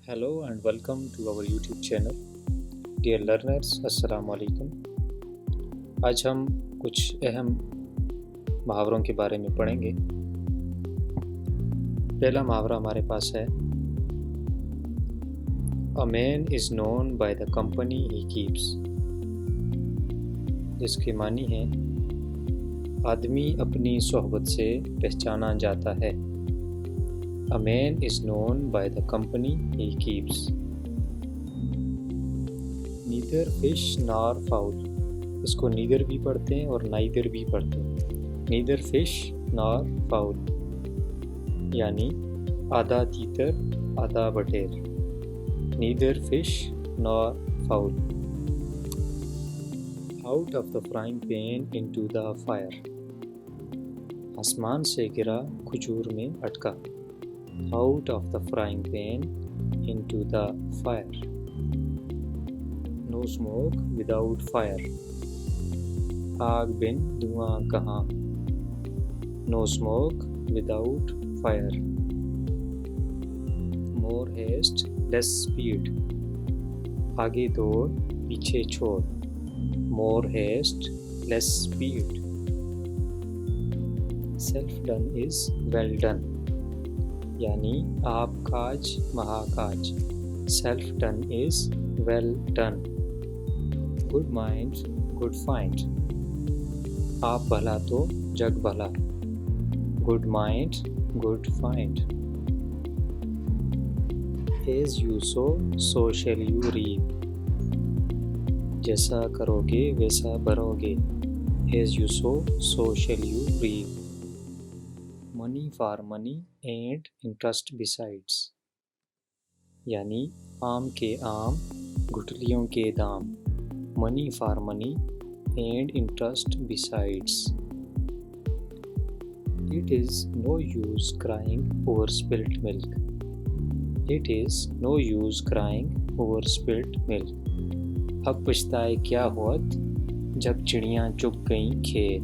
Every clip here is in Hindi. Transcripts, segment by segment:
Hello and welcome to our YouTube channel. Dear learners, अस्सलाम वालेकुम। आज हम कुछ अहम मुहावरों के बारे में पढ़ेंगे। पहला मुहावरा हमारे पास है A man is known by the company he keeps, जिसके मानी है आदमी अपनी सोहबत से पहचाना जाता है। A man is known by the company he keeps. Neither fish nor fowl, इसको नीदर भी पढ़ते हैं और नाइदर भी पढ़ते हैं। नीदर फिश नॉर फाउल, यानी आधा तीतर आधा बटेर। Neither fish nor fowl. Out of the frying pan into the fire, आसमान से गिरा खजूर में अटका। Out of the frying pan into the fire. No smoke without fire, आग बिन धुआं कहाँ। No smoke without fire. More haste less speed, आगे दौड़ पीछे छोड़। More haste less speed. Self done is well done, यानी आप काज महाकाज। Self done is well done. Good mind good find, आप भला तो जग भला। Good mind good find. As you sow so shall you reap, जैसा करोगे वैसा भरोगे। As you sow so shall you reap. Money for money and interest besides, यानी आम के आम गुठलियों के दाम। Money for money and interest besides. It is no use crying over spilt milk. It is no use crying over spilt milk. अब पछताए क्या होत जब चिड़ियाँ चुग गईं खेत।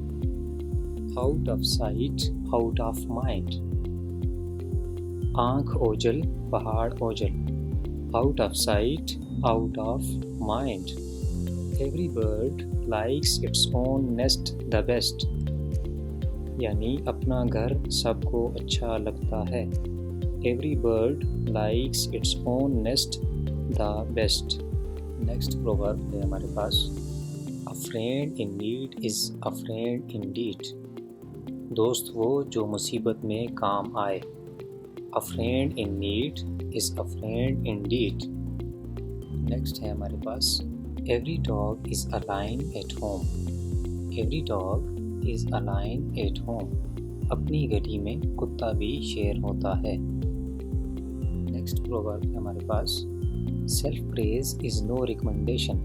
Out of sight out of mind, आँख ओझल पहाड़ ओझल। Out of sight out of mind. Every bird likes its own nest the best, यानी अपना घर सबको अच्छा लगता है। Every bird likes its own nest the best. Next proverb है हमारे पास, a friend in need is a friend in deed, दोस्त वो जो मुसीबत में काम आए। A friend in need is a friend in deed. Next है हमारे पास, every dog is a lion at home. Every dog is a lion at home, अपनी गली में कुत्ता भी शेर होता है। नेक्स्ट प्रोवर्ब है हमारे पास, self praise is no recommendation,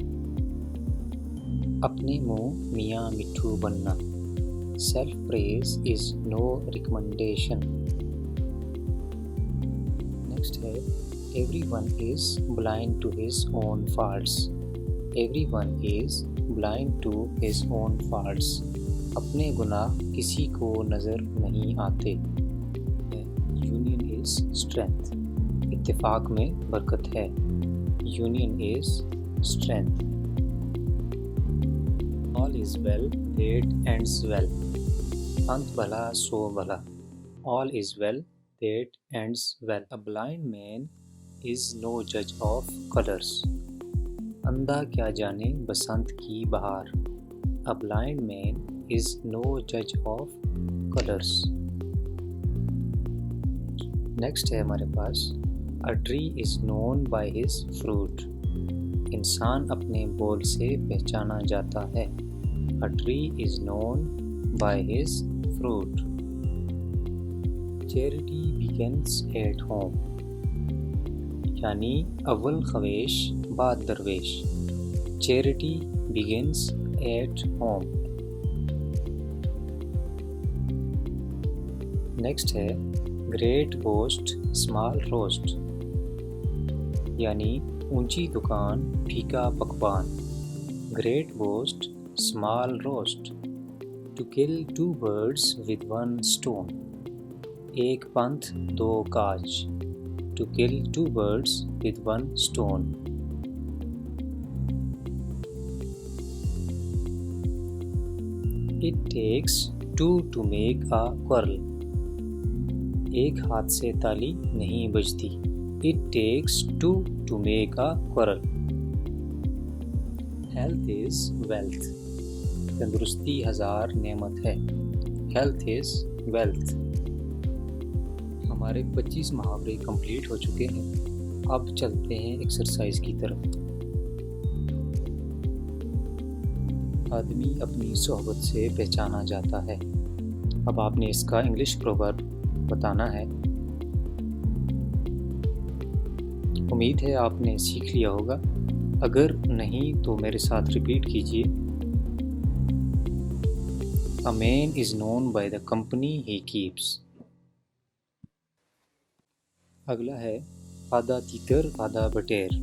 अपने मुँह मियाँ मिट्ठू बनना। Self praise is no recommendation. Next है, everyone is blind to his own faults. Everyone is blind to his own faults. अपने गुनाह किसी को नज़र नहीं आते। यूनियन इज़ स्ट्रेंथ, इत्तेफाक में बरकत है। Union is strength. All is well that ends well, अंत भला सो भला। All is well that ends well. A blind man is no जज ऑफ कलर्स, अंधा क्या जाने बसंत की बहार। A blind man is no जज ऑफ कलर्स। नेक्स्ट है हमारे पास, a tree is known by his fruit, इंसान अपने बोल से पहचाना जाता है। A tree is known by his fruit. Charity begins at home, यानी अव्वल ख्वेश बाद दरवेश। Charity begins at home. Next है, ग्रेट बोस्ट स्मॉल रोस्ट, यानी ऊंची दुकान फीका पकवान। Great boast small roast. To kill two birds with one stone, एक पंथ दो काज। to kill two birds with one stone. It takes two to make a quarrel. एक हाथ से ताली नहीं बजती. It takes two to make a quarrel. Health is wealth. तंदुरुस्ती हजार नेमत है. Health is wealth. हमारे 25 मुहावरे कंप्लीट हो चुके हैं. अब चलते हैं एक्सरसाइज की तरफ. आदमी अपनी सोहबत से पहचाना जाता है. अब आपने इसका इंग्लिश प्रोवर्ब बताना है. उम्मीद है आपने सीख लिया होगा. अगर नहीं तो मेरे साथ रिपीट कीजिए. A man is known by the company he keeps. अगला है आधा तीतर आधा बटेर.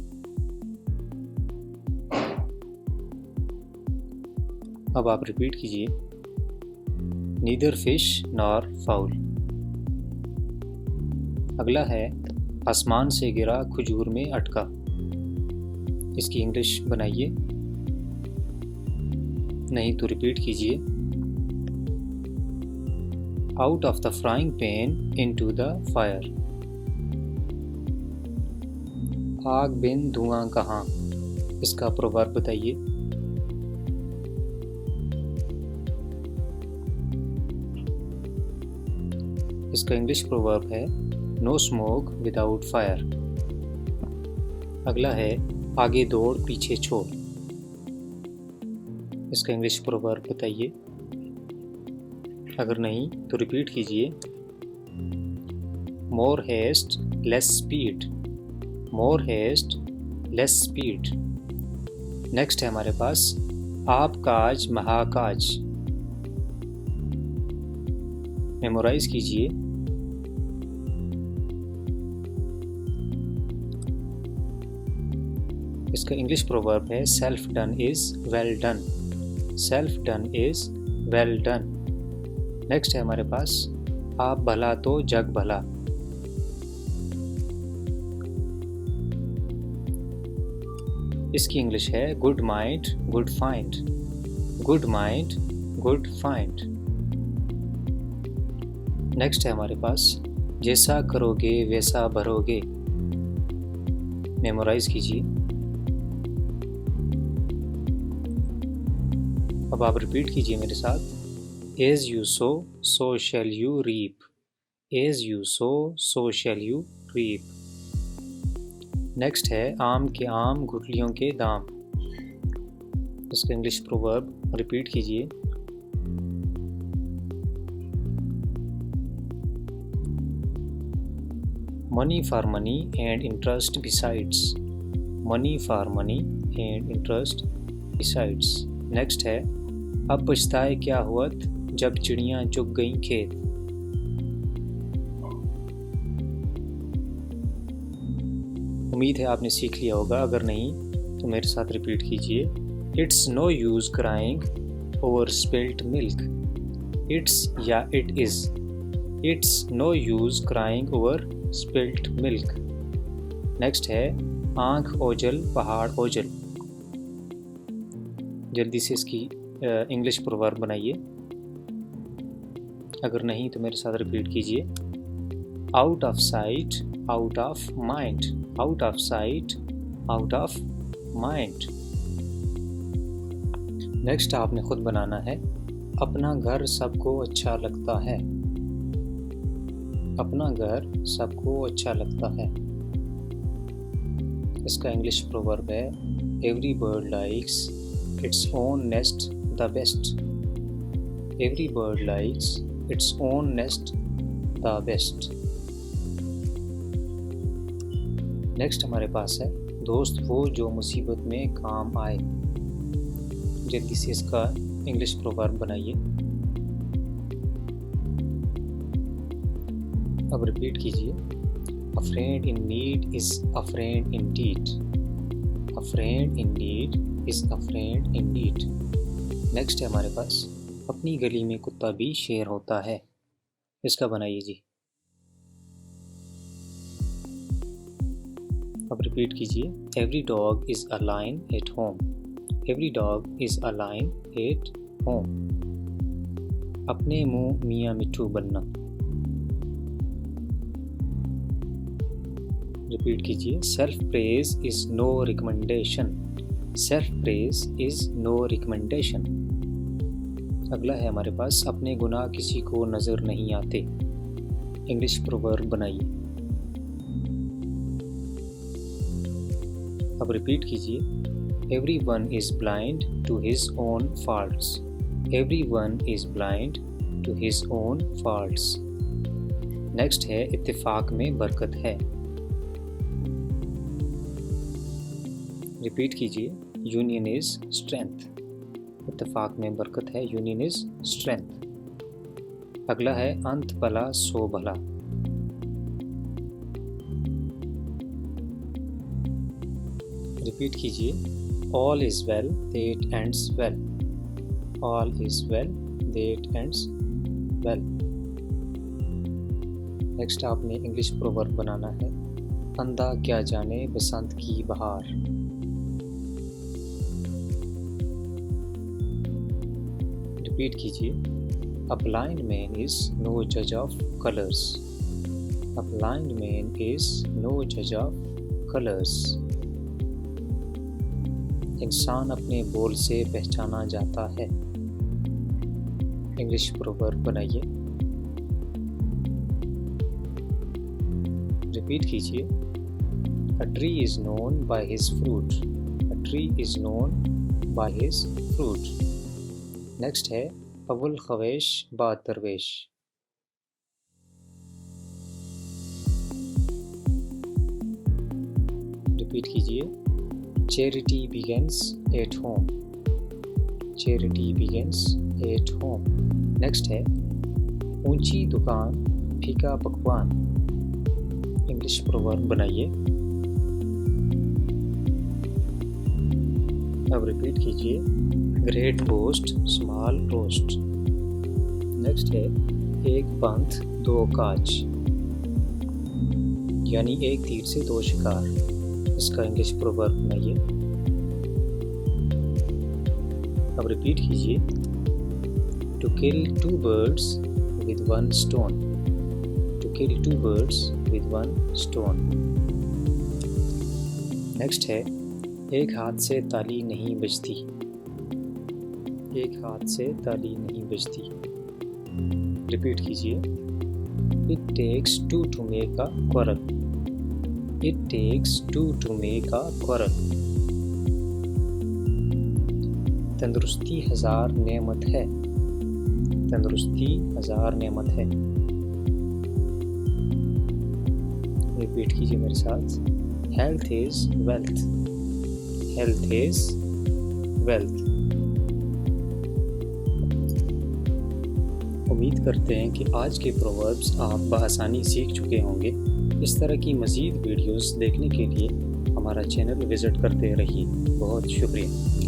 अब आप रिपीट कीजिए. Neither fish nor fowl. अगला है आसमान से गिरा खजूर में अटका. इसकी इंग्लिश बनाइए. नहीं तो रिपीट कीजिए. Out of the frying pan into the fire. आग बिन धुआं कहाँ. इसका प्रोवर्ब बताइए. इसका इंग्लिश प्रोवर्ब है नो स्मोक विदाउट फायर. अगला है आगे दौड़ पीछे छोड़. इसका इंग्लिश प्रोवर्ब बताइए. अगर नहीं तो रिपीट कीजिए. मोर हेस्ट लेस स्पीड. मोर हेस्ट लेस स्पीड. नेक्स्ट है हमारे पास आप काज महाकाज. मेमोराइज कीजिए. इसका इंग्लिश प्रोवर्ब है self done is well done. Self done is well done. Next है हमारे पास आप भला तो जग भला. इसकी इंग्लिश है good mind good find. Good mind good find. Next है हमारे पास जैसा करोगे वैसा भरोगे. मेमोराइज कीजिए. अब आप रिपीट कीजिए मेरे साथ. As you sow, so shall you reap. As you sow, so shall you reap. Next है आम के आम गुठलियों के दाम. इसका इंग्लिश प्रोवर्ब रिपीट कीजिए. Money for money and interest besides. Money for money and interest besides. Next है अब पछताए क्या हुआ जब चिड़ियां चुग गईं खेत. उम्मीद है आपने सीख लिया होगा. अगर नहीं तो मेरे साथ रिपीट कीजिए. It's no use crying over spilt milk. It's या it is. It's no use crying over spilt milk. Next है आंख ओझल पहाड़ ओझल. जल्दी से इसकी इंग्लिश प्रोवर्ब बनाइए. अगर नहीं तो मेरे साथ रिपीट कीजिए. Out of sight out of mind. Out of sight out of mind. Next आपने खुद बनाना है. अपना घर सबको अच्छा लगता है. अपना घर सबको अच्छा लगता है. इसका इंग्लिश प्रोवर्ब है every bird likes its own nest the best. Every bird likes its own nest the best. Next हमारे पास है दोस्त वो जो मुसीबत में काम आए. जल्दी से इसका इंग्लिश प्रोवर्ब बनाइए. अब रिपीट कीजिए. A friend in need is a friend indeed. A friend in need is a friend indeed. Next है हमारे पास अपनी गली में कुत्ता भी शेर होता है. इसका बनाइए जी. अब रिपीट कीजिए, every dog is a lion at home. Every dog is a lion at home. अपने मुंह मियाँ मिट्ठू बनना। रिपीट कीजिए, self praise is no recommendation. Self praise is no recommendation. अगला है हमारे पास, अपने गुनाह किसी को नज़र नहीं आते। इंग्लिश प्रोवर्ब बनाइए। अब रिपीट कीजिए, everyone is blind to his own faults. Everyone is blind to his own faults. Next है, इत्तेफाक में बरकत है। रिपीट कीजिए, यूनियन इज़ स्ट्रेंथ। इत्तेफाक में बरकत है, यूनियन इज़ स्ट्रेंथ। अगला है, अंत भला सो भला। रिपीट कीजिए, all is well that ends well. All is well that ends well. Next आपने इंग्लिश प्रोवर्ब बनाना है, अंधा क्या जाने बसंत की बहार। रिपीट कीजिए, a blind man is no जज of colours. A blind man is no जज ऑफ कलर्स। इंसान अपने बोल से पहचाना जाता है। इंग्लिश प्रोवर्ब बनाइए। रिपीट कीजिए, अ tree is known by his fruit. A tree is known by his fruit. Next है, अव्वल ख्वाहिश बाद दरवेश। रिपीट कीजिए, charity begins at home. Charity begins at home. Next है, ऊंची दुकान फीका पकवान। इंग्लिश प्रोवर्ब बनाइए। अब रिपीट कीजिए, great boast small roast. Next है, एक पंथ दो काज, यानी एक तीर से दो शिकार। इसका इंग्लिश प्रोवर्ब बनाइए। अब रिपीट कीजिए, to kill two birds with one stone. To kill two birds with one stone. Next है, एक हाथ से ताली नहीं बजती। एक हाथ से ताली नहीं बजती। रिपीट कीजिए, it takes two to make a quarrel. It takes two to make a quarrel. तंदुरुस्ती हजार नेमत है। तंदुरुस्ती हजार नेमत है। रिपीट कीजिए मेरे साथ, health is wealth. Health is wealth. उम्मीद करते हैं कि आज के प्रोवर्ब्स आप बआसानी सीख चुके होंगे। इस तरह की मज़ीद वीडियोस देखने के लिए हमारा चैनल विज़िट करते रहिए। बहुत शुक्रिया।